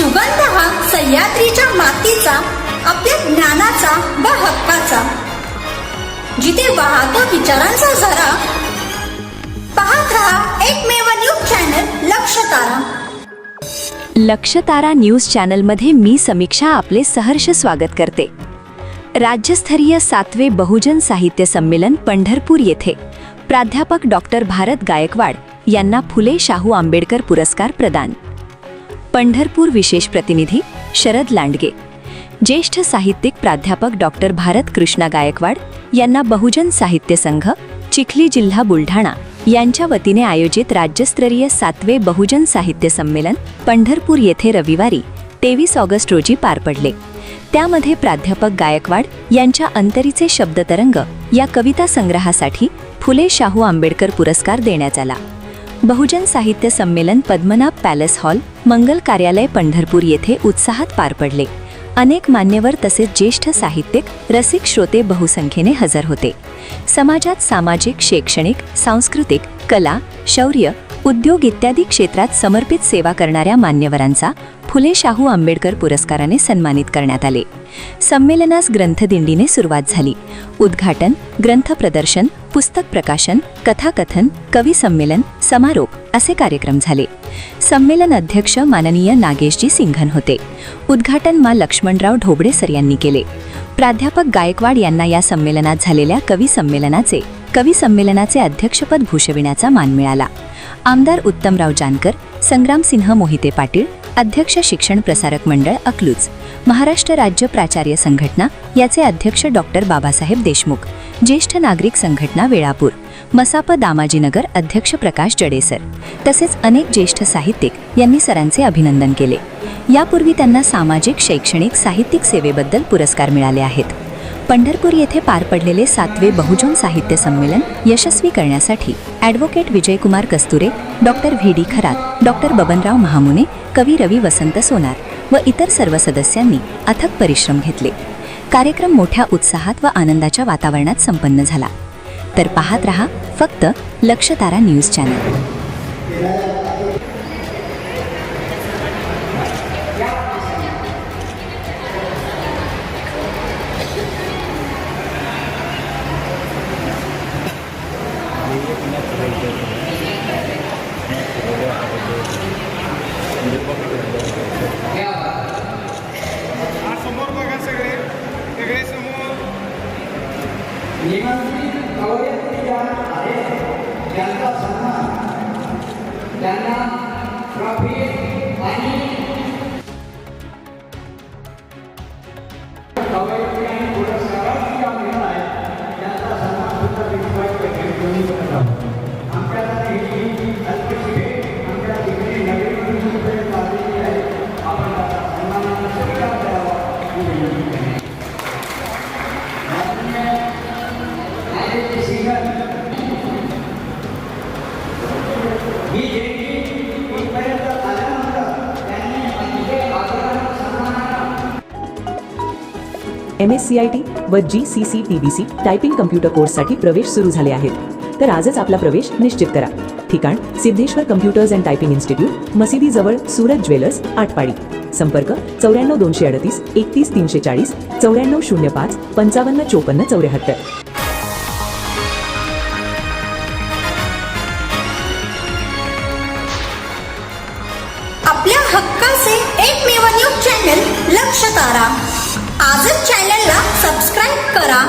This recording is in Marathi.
सुगंध हा सह्याद्रीच्या मातीचा, आपल्या ज्ञानाचा व हक्काचा, जिथे वाहतो विचारांचा झरा. पाहत रहा एकमेव न्यूज चॅनल लक्षतारा. लक्षतारा न्यूज चॅनलमध्ये मी समीक्षा आपले सहर्ष स्वागत करते. राज्यस्तरीय 7वे बहुजन साहित्य संमेलन पंढरपूर येथे प्राध्यापक डॉक्टर भारत गायकवाड यांना फुले शाहू आंबेडकर पुरस्कार प्रदान. पंढरपूर विशेष प्रतिनिधी शरद लांडगे. ज्येष्ठ साहित्यिक प्राध्यापक डॉक्टर भारत कृष्णा गायकवाड यांना बहुजन साहित्य संघ, चिखली जिल्हा बुलढाणा यांच्या वतीने आयोजित राज्यस्तरीय 7वे बहुजन साहित्य संमेलन पंढरपूर येथे रविवारी 23 ऑगस्ट रोजी पार पडले. त्यामध्ये प्राध्यापक गायकवाड यांच्या अंतरीचे शब्दतरंग या कविता संग्रहासाठी फुले शाहू आंबेडकर पुरस्कार देण्यात आला. बहुजन साहित्य संमेलन पद्मनाभ पॅलेस हॉल, मंगल कार्यालय पंढरपूर येथे उत्साहात पार पडले. अनेक मान्यवर तसेच ज्येष्ठ साहित्यिक, रसिक श्रोते बहुसंख्येने हजर होते. समाजात सामाजिक, शैक्षणिक, सांस्कृतिक, कला, शौर्य, उद्योग इत्यादी क्षेत्रात समर्पित सेवा करणाऱ्या मान्यवरांचा फुले शाहू आंबेडकर पुरस्काराने सन्मानित करण्यात आले. संमेलनास ग्रंथदिंडीने सुरुवात झाली. उद्घाटन, ग्रंथ प्रदर्शन, पुस्तक प्रकाशन, कथाकथन, कवी संमेलन, समारोप असे कार्यक्रम झाले. संमेलन अध्यक्ष माननीय नागेशजी सिंघन होते. उद्घाटन मा लक्ष्मणराव ढोबळे सर यांनी केले. प्राध्यापक गायकवाड यांना या संमेलनात झालेल्या कवी संमेलनाचे अध्यक्षपद भूषविण्याचा मान मिळाला. आमदार उत्तमराव जानकर, संग्रामसिंह मोहिते पाटील, अध्यक्ष शिक्षण प्रसारक मंडळ अकलूज, महाराष्ट्र राज्य प्राचार्य संघटना याचे अध्यक्ष डॉक्टर बाबासाहेब देशमुख, ज्येष्ठ नागरिक संघटना वेळापूर, मसाप दामाजीनगर अध्यक्ष प्रकाश जडेसर तसेच अनेक ज्येष्ठ साहित्यिक यांनी सरांचे अभिनंदन केले. यापूर्वी त्यांना सामाजिक, शैक्षणिक, साहित्यिक सेवेबद्दल पुरस्कार मिळाले आहेत. पंढरपूर येथे पार पडलेले 7वे बहुजन साहित्य संमेलन यशस्वी करण्यासाठी advocate Vijaykumar Kasture, doctor V D. Kharat, doctor Babanrao Mahamune, कवी रवी वसंत सोनार व इतर सर्व सदस्यांनी अथक परिश्रम घेतले. कार्यक्रम मोठ्या उत्साहात व आनंदाच्या वातावरणात संपन्न झाला. तर पाहत रहा फक्त लक्षतारा न्यूज चॅनल. समोर बघा सगळे समोर. त्यांचा सन्मान, त्यांना ट्रॉफी आणि पुरस्काराची मिळणार आहे. त्यांचा सन्मान सुद्धा आमच्याकडे अल्पशी भेट आमच्या ठिकाणी नवीन आहे. आपण त्याचा सन्मानाचा स्वीकार करावा ही विनंती आहे. MSCIT व GCC-TBC टायपिंग कम्प्युटर कोर्ससाठी प्रवेश सुरू झाले आहेत. तर आजच आपला प्रवेश निश्चित करा. ठिकाण Siddheshwar computers and typing institute, मशिदी जवळ, सूरज ज्वेलर्स, आटपाडी. संपर्क 94 238 31 340, 94 05 55 54 74. आपल्या हक्काचे एकमेव न्यूज चॅनल लक्षतारा. आजच चॅनलला सबस्क्राईब करा.